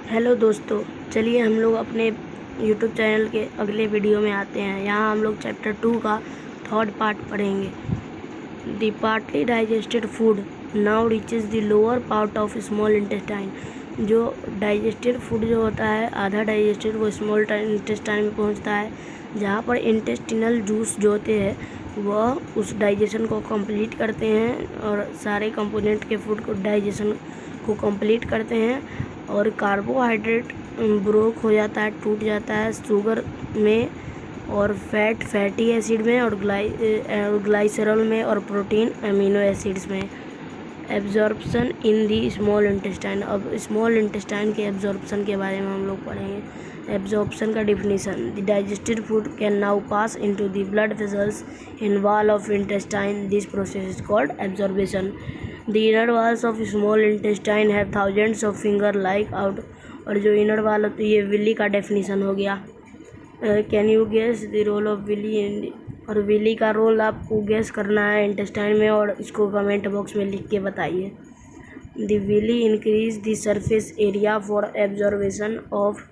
Hello दोस्तों, चलिए हम लोग अपने यूट्यूब चैनल के अगले वीडियो में आते हैं। यहाँ हम लोग चैप्टर 2 का थर्ड पार्ट पढ़ेंगे। The partly digested food now reaches the lower part of small intestine. जो डाइजेस्टेड फूड जो होता है, आधा डाइजेस्टेड, वो स्मॉल इंटेस्टाइन में पहुँचता है, जहाँ पर इंटेस्टिनल जूस जो होते हैं वह उस डाइजेशन को कंप्लीट करते हैं और सारे कंपोनेंट के फूड को डाइजेशन को कंप्लीट करते हैं। और कार्बोहाइड्रेट ब्रोक हो जाता है, टूट जाता है शुगर में, और फैटी एसिड में, और ग्लाइसरॉल में, और प्रोटीन अमीनो एसिड्स में। Absorption in the small intestine. अब स्मॉल इंटेस्टाइन के एब्जॉर्प्शन के बारे में हम लोग पढ़ेंगे। एब्जॉर्प्शन का definition: the digested food can now pass into the blood vessels in wall of intestine. This process is called absorption. The inner walls of small intestine have thousands of finger like out। और जो inner वाल होती है, ये Willie का definition हो गया। Can you guess the role of villi? और विली का रोल आपको गेस करना है इंटेस्टाइन में, और इसको कमेंट बॉक्स में लिख के बताइए। The villi increase the surface area for absorption of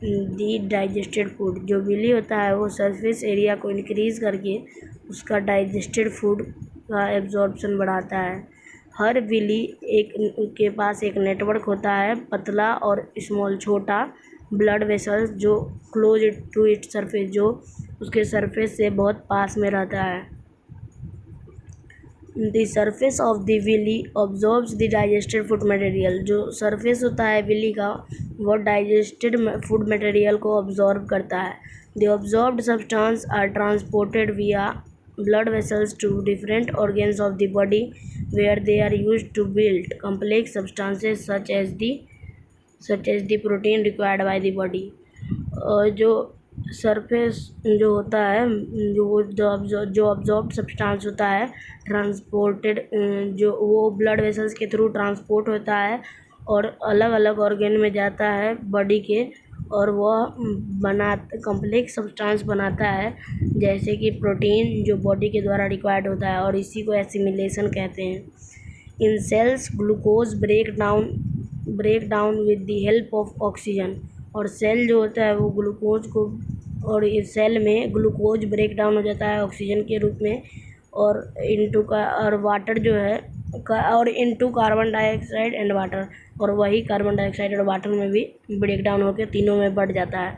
the digested food. जो विली होता है वो सरफेस एरिया को इंक्रीज करके उसका डाइजेस्टेड फूड का एब्जॉर्बशन बढ़ाता है। हर विली के पास एक नेटवर्क होता है, पतला और स्मॉल, छोटा ब्लड वेसल्स जो क्लोज टू इट्स सरफेस, जो उसके सरफेस से बहुत पास में रहता है। The surface of the villi absorbs the digested food material. जो सरफेस होता है विली का, वो डाइजेस्टेड फूड मटेरियल को ऑब्जॉर्ब करता है। The absorbed substance are transported via blood vessels to different organs of the body where they are used to build complex substances such as the protein required by the body। जो surface जो होता है, जो ऑब्जॉर्ब्ड substance होता है, transported, जो वो blood vessels के थ्रू ट्रांसपोर्ट होता है और अलग अलग ऑर्गन में जाता है बॉडी के, और वह कम्प्लेक्स सब्सटेंस बनाता है, जैसे कि प्रोटीन जो बॉडी के द्वारा रिक्वायर्ड होता है, और इसी को एसिमिलेशन कहते हैं। In cells glucose break down with the help of oxygen. और सेल जो होता है वो ग्लूकोज को, और इस सेल में ग्लूकोज ब्रेक डाउन हो जाता है ऑक्सीजन के रूप में, और वाटर जो है, और into carbon dioxide and water, और वही कार्बन डाइऑक्साइड और वाटर में भी ब्रेक डाउन होकर तीनों में बढ़ जाता है।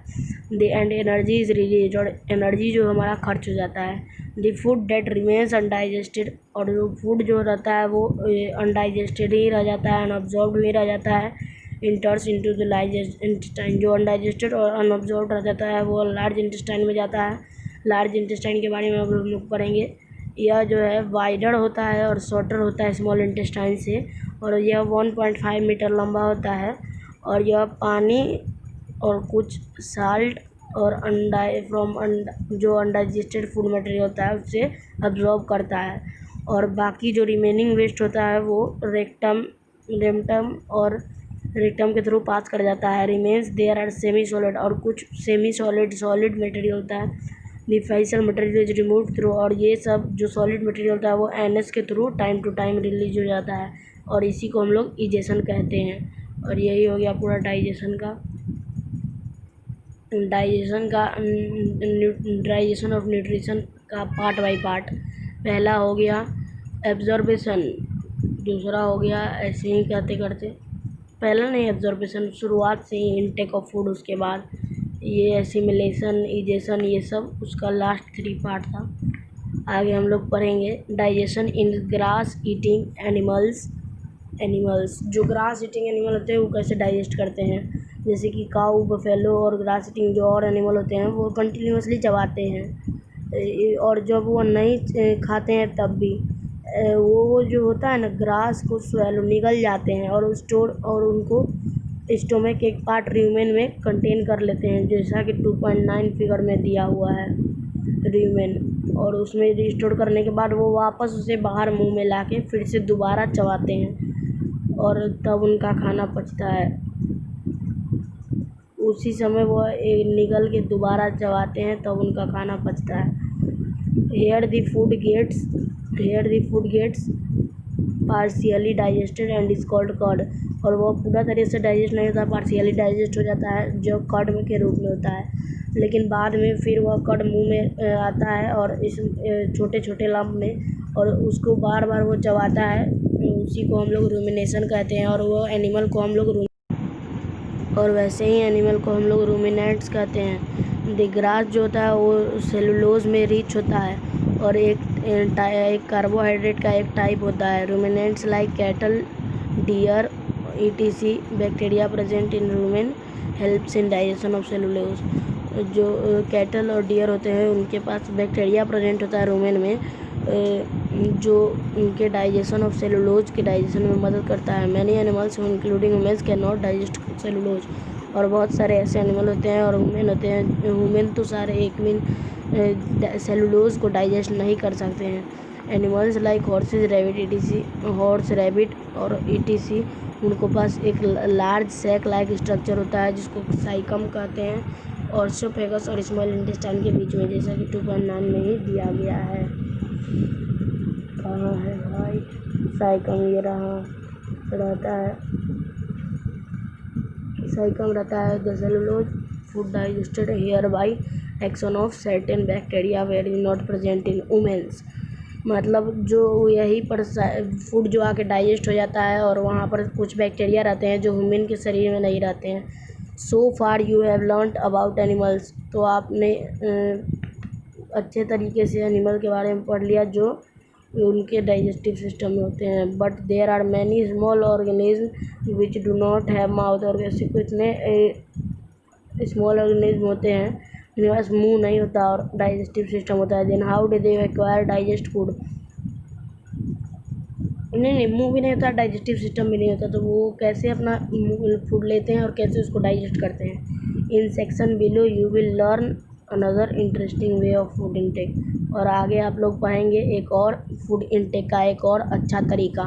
The and energy is release, और एनर्जी जो हमारा खर्च हो जाता है। The food that remains undigested. और जो फूड जो रहता है वो अनडाइजेस्टेड ही रह जाता है, अनऑब्जॉर्ब्ड भी रह जाता है। इंटर्स इनटू द लार्ज इंटेस्टाइन। जो अनडाइजेस्टेड और अनऑब्जॉर्ब्ड रह जाता है वो लार्ज इंटेस्टाइन में जाता है। लार्ज इंटेस्टाइन के बारे में हम लोग पढ़ेंगे। यह जो है वाइडर होता है और शॉर्टर होता है स्मॉल इंटेस्टाइन से, और यह 1.5 मीटर लंबा होता है, और यह पानी और कुछ साल्ट और जो अनडाइजेस्टेड फूड मटेरियल होता है उससे अब्जॉर्ब करता है। और बाकी जो रिमेनिंग वेस्ट होता है वो रेक्टम के थ्रू पास कर जाता है। Remains there are semi solid, और कुछ सेमी सॉलिड मटेरियल होता है। The facial material is remove through. और ये सब जो सॉलिड मटेरियल होता है वो एनएस के through time to time release हो जाता है, और इसी को हम लोग इजेशन कहते हैं। और यही हो गया पूरा डाइजेशन ऑफ न्यूट्रिशन का पार्ट बाय पार्ट। पहला हो गया एब्जॉर्बेशन, दूसरा हो गया ऐसे ही करते करते, पहला नहीं एब्जॉर्बेशन, शुरुआत से ही इनटेक ऑफ फूड, उसके बाद ये एसिमिलेशन, इजेशन, ये सब उसका लास्ट 3 पार्ट था। आगे हम लोग पढ़ेंगे डाइजेशन इन ग्रास ईटिंग एनिमल्स। जो ग्रास ईटिंग एनिमल होते हैं वो कैसे डाइजेस्ट करते हैं, जैसे कि काऊ, बफेलो, और ग्रास ईटिंग जो और एनिमल होते हैं वो कंटिन्यूसली चबाते हैं, और जब वो नहीं खाते हैं तब भी वो जो होता है ना, ग्रास को स्वेलो निगल जाते हैं, और उनको स्टोमक एक पार्ट र्यूमेन में कंटेन कर लेते हैं, जैसा कि 2.9 फिगर में दिया हुआ है र्यूमेन। और उसमें रिस्टोर करने के बाद वो वापस उसे बाहर मुंह में लाके फिर से दोबारा चबाते हैं, और तब उनका खाना पचता है। उसी समय वो निगल के दोबारा चबाते हैं, तब उनका खाना पचता है। Here the food gets partially digested and is called curd, और वो पूरा तरीके से डाइजेस्ट नहीं होता, पार्शियली डाइजेस्ट हो जाता है जो कर्ड के रूप में होता है, लेकिन बाद में फिर वह कर्ड मुंह में आता है और इस छोटे छोटे लम्ब में, और उसको बार बार वो चबाता है, उसी को हम लोग रूमिनेशन कहते हैं, और वो एनिमल को हम लोग और वैसे ही एनिमल को हम लोग रूमिनेंट्स कहते हैं। द ग्रास जो होता है वो सेलुलोज में रिच होता है और एक कार्बोहाइड्रेट का एक टाइप होता है। Ruminants like cattle, deer ETC bacteria present in rumen helps in digestion of cellulose. जो कैटल और डियर होते हैं उनके पास बैक्टीरिया प्रेजेंट होता है रूमेन में, जो उनके डाइजेशन ऑफ सेलुलोज के डाइजेशन में मदद करता है। Many animals including humans can not digest cellulose, और बहुत सारे ऐसे एनिमल होते हैं और ह्यूमन होते हैं, ह्यूमन तो सारे एक में सेलुलोज को डाइजेस्ट नहीं कर सकते हैं। Animals like horse's, rabbit etc, horse, rabbit और ईटीसी, उनको पास एक लार्ज सैक लाइक स्ट्रक्चर होता है जिसको साइकम कहते हैं, और ऑर्थोफेगस और स्मॉल इंटेस्टाइन के बीच में, जैसा कि 2.9 में ही दिया गया है। कहाँ है भाई साइकम? ये रहा, रहता है साइकम रहता है the cellulose food digested here by action of certain bacteria where is not present in humans. मतलब जो यही पर फूड जो आके डाइजेस्ट हो जाता है और वहाँ पर कुछ बैक्टीरिया रहते हैं जो ह्यूमन के शरीर में नहीं रहते हैं। So far you have learned about animals, तो आपने अच्छे तरीके से एनिमल के बारे में पढ़ लिया जो उनके डाइजेस्टिव सिस्टम में होते हैं। But there are many small organism which do not have mouth, और वैसे इतने स्मॉल ऑर्गेनिज्म होते हैं जिनके पास मुंह नहीं होता और डाइजेस्टिव सिस्टम होता है। Then how do they acquire digest food? नहीं, मुंह भी नहीं होता, डाइजेस्टिव सिस्टम भी नहीं होता, तो वो कैसे अपना फूड लेते हैं और कैसे उसको डाइजेस्ट करते हैं? In section below you will learn another interesting way of food intake, और आगे आप लोग पढ़ेंगे एक और फूड इनटेक का एक और अच्छा तरीका।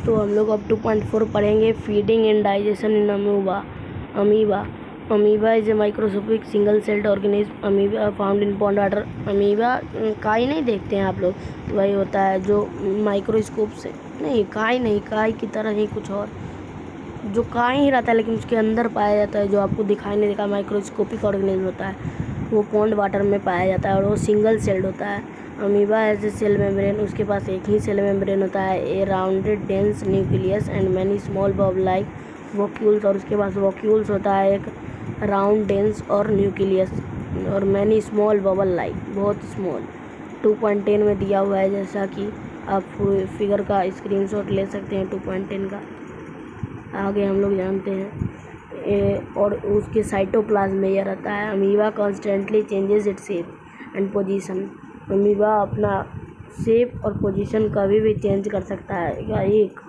तो हम लोग अब 2.4 पढ़ेंगे, feeding and digestion in amoeba. Amoeba is a microscopic single celled organism. Amoeba found in pond water. Amoeba काई नहीं देखते हैं आप लोग, वही होता है जो माइक्रोस्कोप से नहीं, काई नहीं, काई की तरह ही कुछ और, जो काई ही रहता है लेकिन उसके अंदर पाया जाता है, जो आपको दिखाई नहीं देगा, माइक्रोस्कोपिक ऑर्गेनिज्म होता है, वो पॉन्ड वाटर में पाया जाता है और वो सिंगल सेल्ड होता है। Amoeba as a cell membrane, उसके पास एक ही सेल मेम्ब्रेन होता है, a rounded dense nucleus and many small बॉब लाइक वॉक्यूल्स, और उसके पास वॉक्यूल्स होता है एक राउंड डेंस और न्यूक्लियस, और मैनी स्मॉल बबल लाइक, बहुत स्मॉल। 2.10 में दिया हुआ है, जैसा कि आप फिगर का स्क्रीनशॉट ले सकते हैं 2.10 का। आगे हम लोग जानते हैं और उसके साइटोप्लाज्म में यह रहता है। Amoeba constantly changes its shape and position. Amoeba अपना शेप और पोजीशन कभी भी चेंज कर सकता है, या एक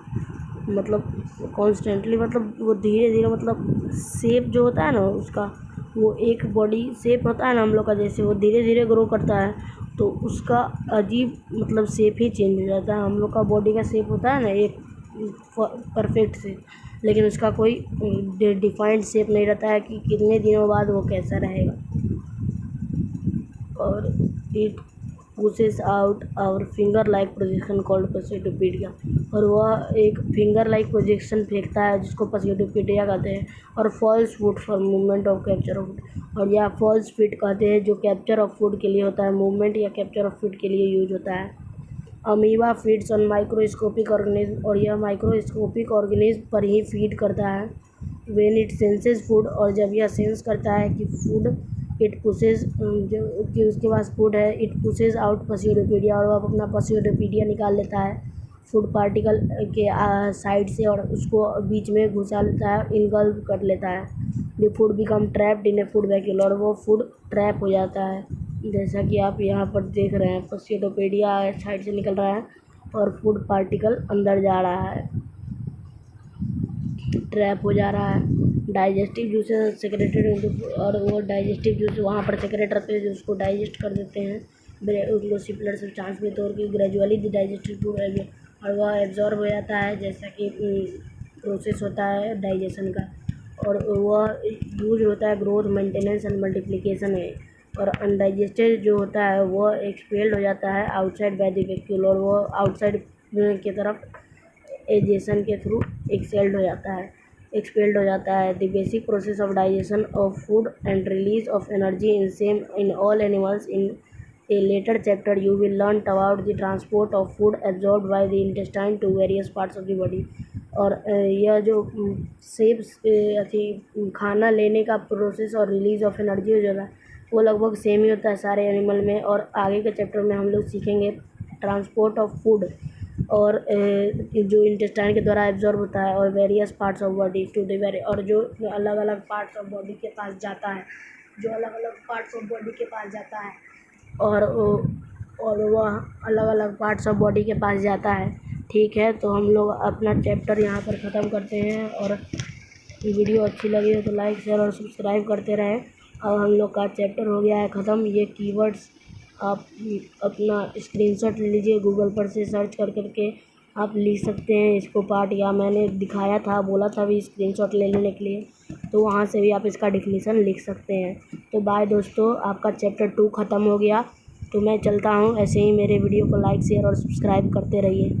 मतलब कॉन्स्टेंटली, मतलब वो धीरे धीरे, मतलब शेप जो होता है ना उसका, वो एक बॉडी शेप होता है ना हम लोग का, जैसे वो धीरे धीरे ग्रो करता है तो उसका अजीब मतलब शेप ही चेंज हो जाता है। हम लोग का बॉडी का शेप होता है ना एक परफेक्ट शेप, लेकिन उसका कोई डिफाइंड शेप नहीं रहता है कि कितने दिनों बाद वो कैसा रहेगा। और it pushes out our finger like projection called pseudopodia, और वह एक फिंगर लाइक प्रोजेक्शन फेंकता है जिसको पसियोटोपीडिया कहते हैं। और false foot for movement of capture of food, और यह फॉल्स फीट कहते हैं जो कैप्चर ऑफ फूड के लिए होता है, मूवमेंट या कैप्चर ऑफ फूड के लिए यूज होता है। Amoeba feeds on microscopic organism, और यह माइक्रोस्कोपिक ऑर्गेनिज्म पर ही फीड करता है। व्हेन इट सेंसेस फूड, और जब यह सेंस करता है कि फूड, इट पुशेज, जो कि उसके पास फूड है, इट पुशेज आउट पसियोटोपीडिया, और वह अपना पसियोटोपीडिया निकाल लेता है फूड पार्टिकल के साइड से, और उसको बीच में घुसा लेता है, इनगल्फ कर लेता है। The food become trapped in A food vacuole, और वो फूड ट्रैप हो जाता है, जैसा कि आप यहाँ पर देख रहे हैं, पसियोटोपीडिया साइड से निकल रहा है और फूड पार्टिकल अंदर जा रहा है, ट्रैप हो जा रहा है। डाइजेस्टिव जूसेस सेक्रेटेड इनटू, और वो डाइजेस्टिव जूस वहाँ पर सेक्रेट रहते हैं जो उसको डाइजेस्ट कर देते हैं सिमिलर सब्सटेंस में, तो ग्रेजुअली डाइजेस्टिव फूड, और वह एब्जॉर्ब हो जाता है, जैसा कि प्रोसेस होता है डाइजेशन का, और वह यूज होता है ग्रोथ, मेंटेनेंस एंड मल्टीप्लिकेशन है। और अनडाइजेस्टेड जो होता है वो एक्सपेल्ड हो जाता है आउटसाइड बाय द वैक्यूल, और वो आउटसाइड की तरफ एजेशन के थ्रू एक्सपेल्ड हो जाता है। The basic process of digestion of food and release of energy in same in all animals. In a later chapter you will learn about the transport of food absorbed by the intestine to various parts of the body। और यह जो सेब खाना लेने का process और release of energy हो जाता है वो लगभग सेम ही होता है सारे एनिमल में। और आगे के चैप्टर में हम लोग सीखेंगे ट्रांसपोर्ट ऑफ फूड और जो इंटेस्टाइन के द्वारा एब्जॉर्ब होता है और various parts of body to the very, और जो अलग अलग पार्ट्स ऑफ बॉडी के पास जाता है, और वह अलग अलग पार्ट्स ऑफ बॉडी के पास जाता है। ठीक है, तो हम लोग अपना चैप्टर यहाँ पर ख़त्म करते हैं, और वीडियो अच्छी लगी हो तो लाइक शेयर और सब्सक्राइब करते रहें। अब हम लोग का चैप्टर हो गया है ख़त्म। ये कीवर्ड्स आप अपना स्क्रीनशॉट ले लीजिए, गूगल पर से सर्च कर करके आप लिख सकते हैं इसको पार्ट, या मैंने दिखाया था, बोला था भी स्क्रीनशॉट ले लेने के लिए, तो वहाँ से भी आप इसका डेफिनेशन लिख सकते हैं। तो बाय दोस्तों, आपका चैप्टर 2 ख़त्म हो गया। तो मैं चलता हूँ, ऐसे ही मेरे वीडियो को लाइक शेयर और सब्सक्राइब करते रहिए।